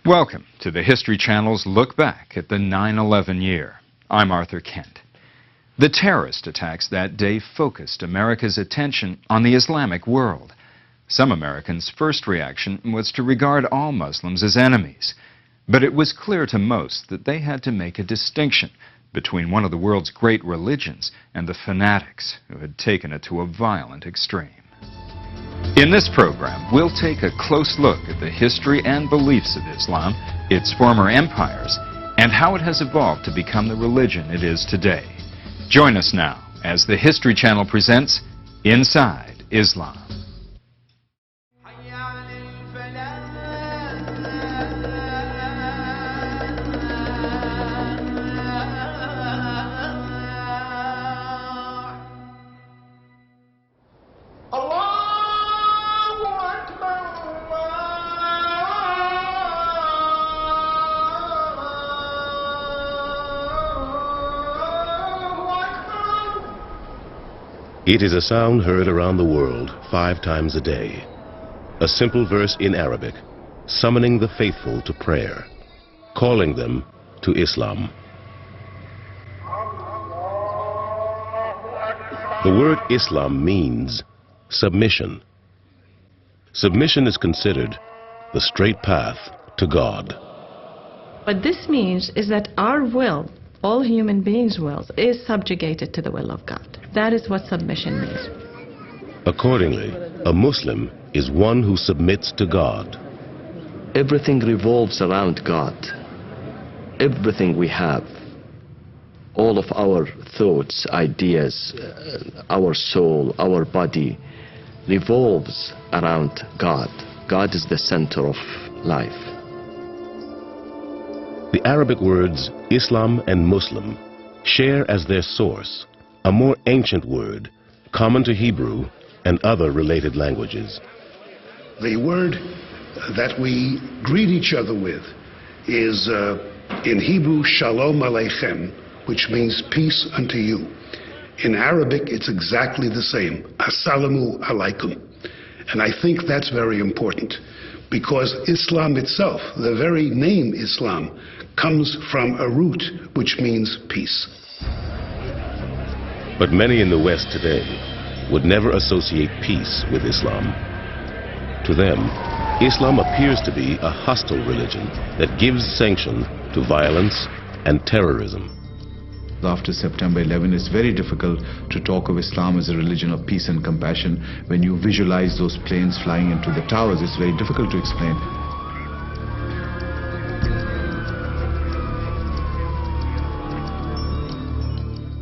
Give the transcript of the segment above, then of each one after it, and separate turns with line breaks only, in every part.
Welcome to the History Channel's Look Back at the 9/11 year. I'm Arthur Kent. The terrorist attacks that day focused America's attention on the Islamic world. Some Americans' first reaction was to regard all Muslims as enemies. But it was clear to most that they had to make a distinction between one of the world's great religions and the fanatics who had taken it to a violent extreme. In this program, we'll take a close look at the history and beliefs of Islam, its former empires, and how it has evolved to become the religion it is today. Join us now as the History Channel presents Inside Islam.
It is a sound heard around the world 5 times a day. A simple verse in Arabic, summoning the faithful to prayer, calling them to Islam. The word Islam means submission. Submission is considered the straight path to God.
What this means is that our will, all human beings' wills, is subjugated to the will of God. That is what submission means.
Accordingly, a Muslim is one who submits to God.
Everything revolves around God. Everything we have, all of our thoughts, ideas, our soul, our body, revolves around God. God is the center of life.
The Arabic words Islam and Muslim share as their source a more ancient word common to Hebrew and other related languages.
The word that we greet each other with is in Hebrew Shalom Aleichem, which means peace unto you. In Arabic it's exactly the same, Assalamu Alaikum. And I think that's very important because Islam itself, the very name Islam, comes from a root which means peace.
But many in the West today would never associate peace with Islam. To them, Islam appears to be a hostile religion that gives sanction to violence and terrorism.
After September 11, it's very difficult to talk of Islam as a religion of peace and compassion. When you visualize those planes flying into the towers, it's very difficult to explain.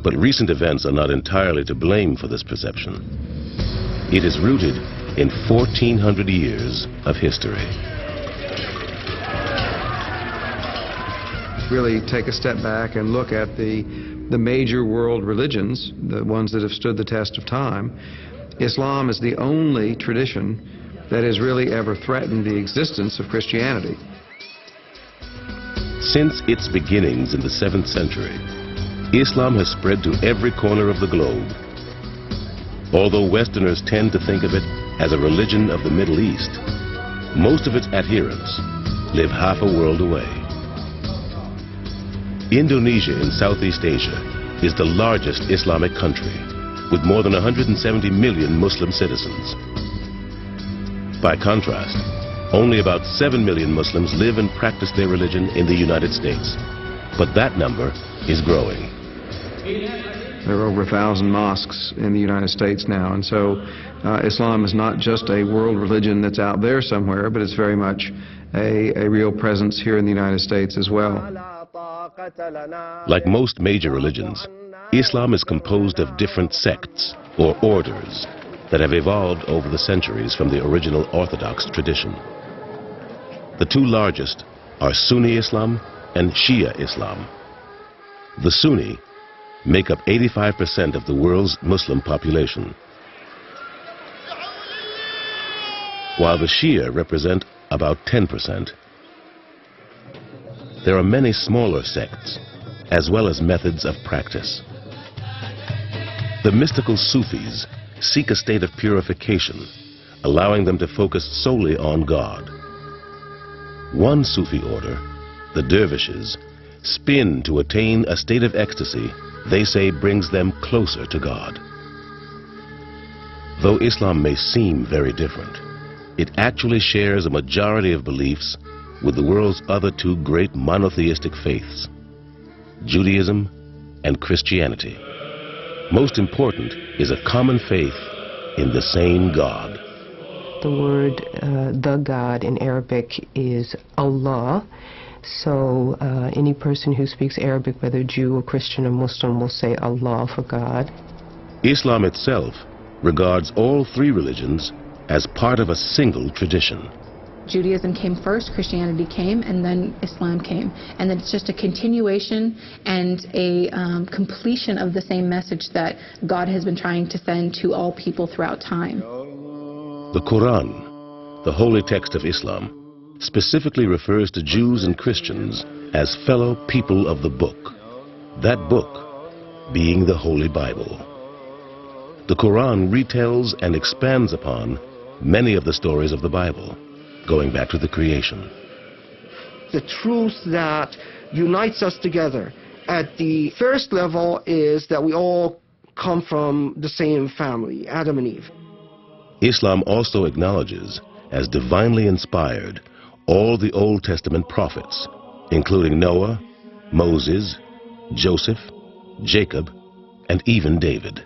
But recent events are not entirely to blame for this perception. It is rooted in 1400 years of history.
Really take a step back and look at the major world religions, the ones that have stood the test of time. Islam is the only tradition that has really ever threatened the existence of Christianity.
Since its beginnings in the 7th century, Islam has spread to every corner of the globe. Although Westerners tend to think of it as a religion of the Middle East, most of its adherents live half a world away. Indonesia in Southeast Asia is the largest Islamic country, with more than 170 million Muslim citizens. By contrast, only about 7 million Muslims live and practice their religion in the United States, but that number is growing.
There are over 1,000 mosques in the United States now, and so Islam is not just a world religion that's out there somewhere, but it's very much a real presence here in the United States as well.
Like most major religions, Islam is composed of different sects or orders that have evolved over the centuries from the original Orthodox tradition. The two largest are Sunni Islam and Shia Islam. The Sunni make up 85% of the world's Muslim population, while the Shia represent about 10%. There are many smaller sects, as well as methods of practice. The mystical Sufis seek a state of purification, allowing them to focus solely on God. One Sufi order, the dervishes, spin to attain a state of ecstasy they say brings them closer to God. Though Islam may seem very different, it actually shares a majority of beliefs with the world's other two great monotheistic faiths, Judaism and Christianity. Most important is a common faith in the same God.
The word, the God in Arabic is Allah. So any person who speaks Arabic, whether Jew or Christian or Muslim, will say Allah for God.
Islam itself regards all three religions as part of a single tradition.
Judaism came first, Christianity came, and then Islam came. And then it's just a continuation and a completion of the same message that God has been trying to send to all people throughout time.
The Quran, the holy text of Islam, specifically refers to Jews and Christians as fellow people of the book, that book being the Holy Bible. The Quran retells and expands upon many of the stories of the Bible, going back to the creation.
The truth that unites us together at the first level is that we all come from the same family, Adam and Eve.
Islam also acknowledges as divinely inspired all the Old Testament prophets, including Noah, Moses, Joseph, Jacob, and even David.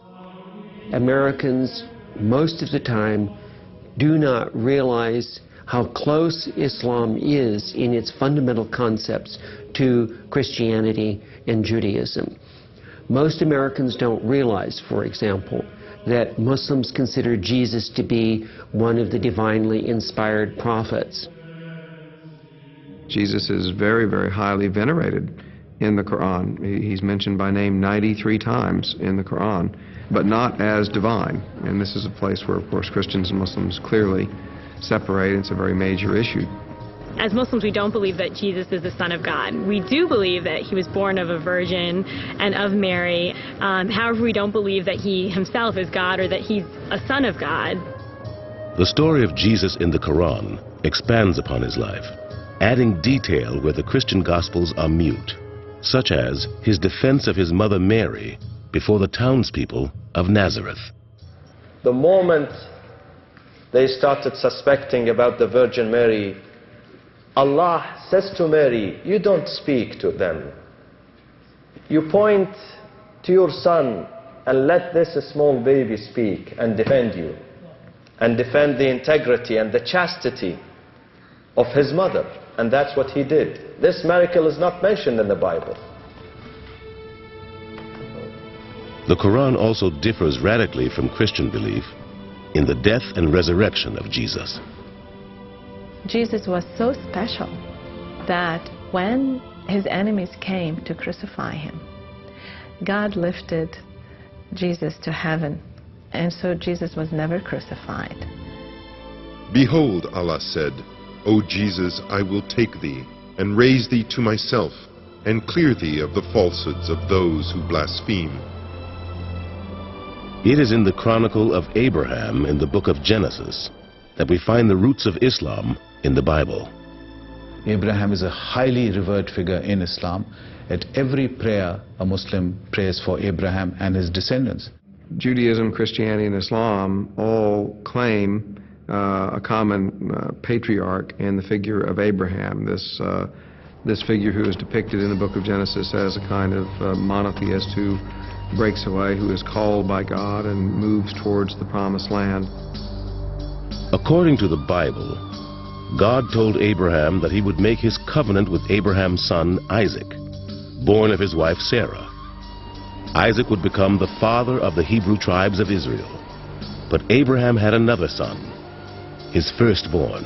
Americans, most of the time, do not realize how close Islam is in its fundamental concepts to Christianity and Judaism. Most Americans don't realize, for example, that Muslims consider Jesus to be one of the divinely inspired prophets.
Jesus is very, very highly venerated in the Quran. He's mentioned by name 93 times in the Quran, but not as divine. And this is a place where, of course, Christians and Muslims clearly separate. It's a very major issue.
As Muslims, we don't believe that Jesus is the Son of God. We do believe that he was born of a virgin and of Mary. However, we don't believe that he himself is God or that he's a son of God.
The story of Jesus in the Quran expands upon his life, adding detail where the Christian Gospels are mute, such as his defense of his mother Mary before the townspeople of Nazareth.
The moment they started suspecting about the Virgin Mary, Allah says to Mary, you don't speak to them. You point to your son and let this small baby speak and defend you, and defend the integrity and the chastity of his mother. And that's what he did. This miracle is not mentioned in the Bible.
The Quran also differs radically from Christian belief in the death and resurrection of Jesus.
Jesus was so special that when his enemies came to crucify him, God lifted Jesus to heaven, and so Jesus was never crucified.
Behold, Allah said, O Jesus, I will take thee, and raise thee to myself, and clear thee of the falsehoods of those who blaspheme.
It is in the chronicle of Abraham in the book of Genesis that we find the roots of Islam in the Bible.
Abraham is a highly revered figure in Islam. At every prayer, a Muslim prays for Abraham and his descendants.
Judaism, Christianity, and Islam all claim a common patriarch in the figure of Abraham, this figure who is depicted in the book of Genesis as a kind of monotheist who breaks away, who is called by God and moves towards the promised land.
According to the Bible, God told Abraham that he would make his covenant with Abraham's son Isaac, born of his wife Sarah. Isaac would become the father of the Hebrew tribes of Israel. But Abraham had another son, his firstborn.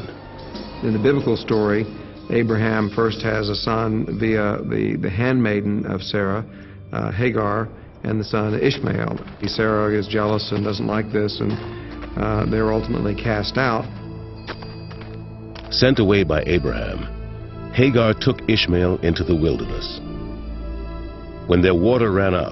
In the biblical story, Abraham first has a son via the handmaiden of Sarah, Hagar, and the son Ishmael. Sarah is jealous and doesn't like this, and they're ultimately cast out.
Sent away by Abraham, Hagar took Ishmael into the wilderness. When their water ran out,